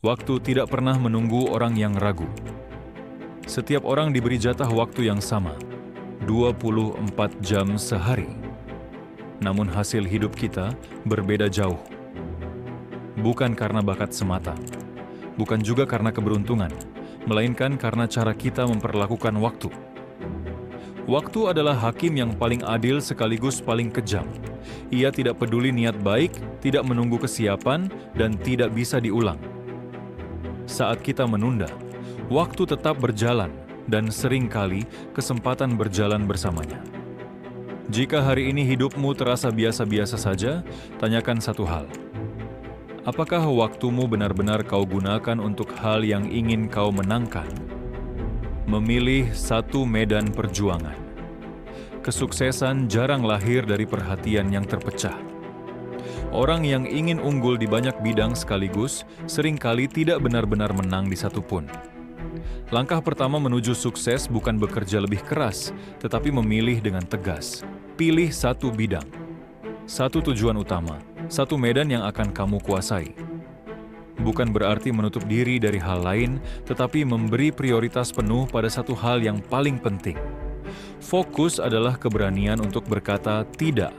Waktu tidak pernah menunggu orang yang ragu. Setiap orang diberi jatah waktu yang sama, 24 jam sehari. Namun hasil hidup kita berbeda jauh. Bukan karena bakat semata, bukan juga karena keberuntungan, melainkan karena cara kita memperlakukan waktu. Waktu adalah hakim yang paling adil sekaligus paling kejam. Ia tidak peduli niat baik, tidak menunggu kesiapan, dan tidak bisa diulang. Saat kita menunda, waktu tetap berjalan dan seringkali kesempatan berjalan bersamanya. Jika hari ini hidupmu terasa biasa-biasa saja, tanyakan satu hal. Apakah waktumu benar-benar kau gunakan untuk hal yang ingin kau menangkan? Memilih satu medan perjuangan. Kesuksesan jarang lahir dari perhatian yang terpecah. Orang yang ingin unggul di banyak bidang sekaligus seringkali tidak benar-benar menang di satu pun. Langkah pertama menuju sukses bukan bekerja lebih keras, tetapi memilih dengan tegas. Pilih satu bidang, satu tujuan utama, satu medan yang akan kamu kuasai. Bukan berarti menutup diri dari hal lain, tetapi memberi prioritas penuh pada satu hal yang paling penting. Fokus adalah keberanian untuk berkata tidak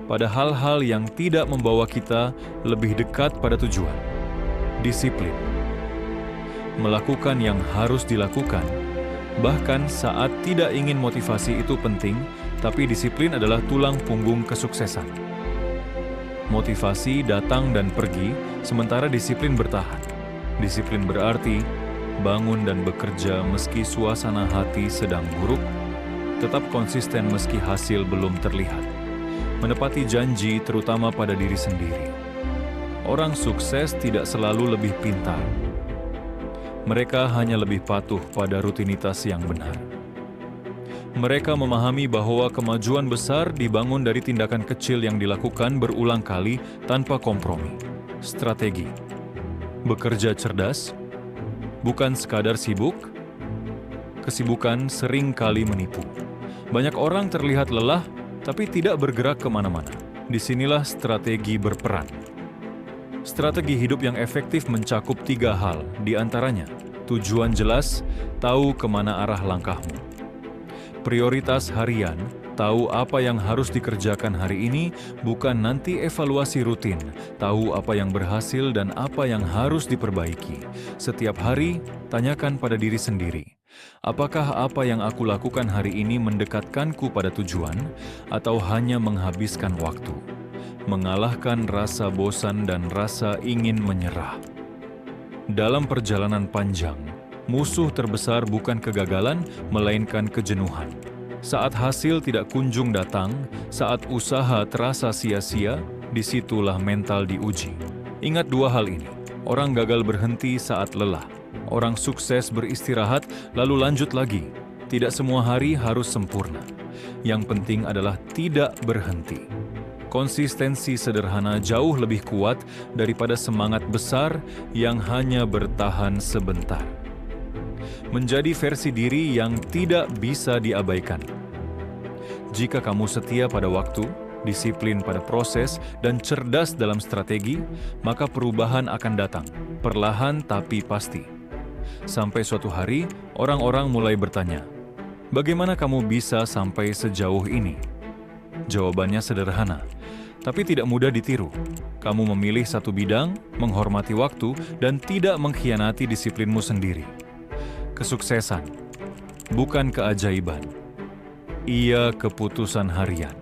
pada hal-hal yang tidak membawa kita lebih dekat pada tujuan. Disiplin. Melakukan yang harus dilakukan, bahkan saat tidak ingin. Motivasi itu penting, tapi disiplin adalah tulang punggung kesuksesan. Motivasi datang dan pergi, sementara disiplin bertahan. Disiplin berarti bangun dan bekerja meski suasana hati sedang buruk, tetap konsisten meski hasil belum terlihat. Menepati janji terutama pada diri sendiri. Orang sukses tidak selalu lebih pintar. Mereka hanya lebih patuh pada rutinitas yang benar. Mereka memahami bahwa kemajuan besar dibangun dari tindakan kecil yang dilakukan berulang kali tanpa kompromi. Strategi. Bekerja cerdas, bukan sekadar sibuk. Kesibukan sering kali menipu. Banyak orang terlihat lelah, tapi tidak bergerak kemana-mana. Disinilah strategi berperan. Strategi hidup yang efektif mencakup 3 hal, diantaranya tujuan jelas, tahu kemana arah langkahmu. Prioritas harian, tahu apa yang harus dikerjakan hari ini, bukan nanti evaluasi rutin, tahu apa yang berhasil dan apa yang harus diperbaiki. Setiap hari, tanyakan pada diri sendiri. Apakah apa yang aku lakukan hari ini mendekatkanku pada tujuan, atau hanya menghabiskan waktu? Mengalahkan rasa bosan dan rasa ingin menyerah. Dalam perjalanan panjang, musuh terbesar bukan kegagalan, melainkan kejenuhan. Saat hasil tidak kunjung datang, saat usaha terasa sia-sia, disitulah mental diuji. Ingat 2 hal ini. Orang gagal berhenti saat lelah. Orang sukses beristirahat, lalu lanjut lagi. Tidak semua hari harus sempurna. Yang penting adalah tidak berhenti. Konsistensi sederhana jauh lebih kuat daripada semangat besar yang hanya bertahan sebentar. Menjadi versi diri yang tidak bisa diabaikan. Jika kamu setia pada waktu, disiplin pada proses, dan cerdas dalam strategi, maka perubahan akan datang, perlahan tapi pasti. Sampai suatu hari, orang-orang mulai bertanya, "Bagaimana kamu bisa sampai sejauh ini?" Jawabannya sederhana, tapi tidak mudah ditiru. Kamu memilih satu bidang, menghormati waktu, dan tidak mengkhianati disiplinmu sendiri. Kesuksesan bukan keajaiban. Ia keputusan harian.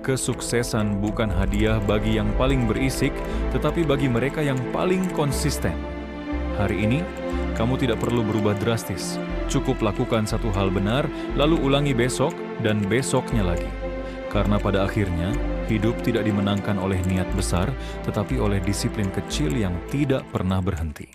Kesuksesan bukan hadiah bagi yang paling berisik, tetapi bagi mereka yang paling konsisten. Hari ini, kamu tidak perlu berubah drastis. Cukup lakukan satu hal benar, lalu ulangi besok dan besoknya lagi. Karena pada akhirnya, hidup tidak dimenangkan oleh niat besar, tetapi oleh disiplin kecil yang tidak pernah berhenti.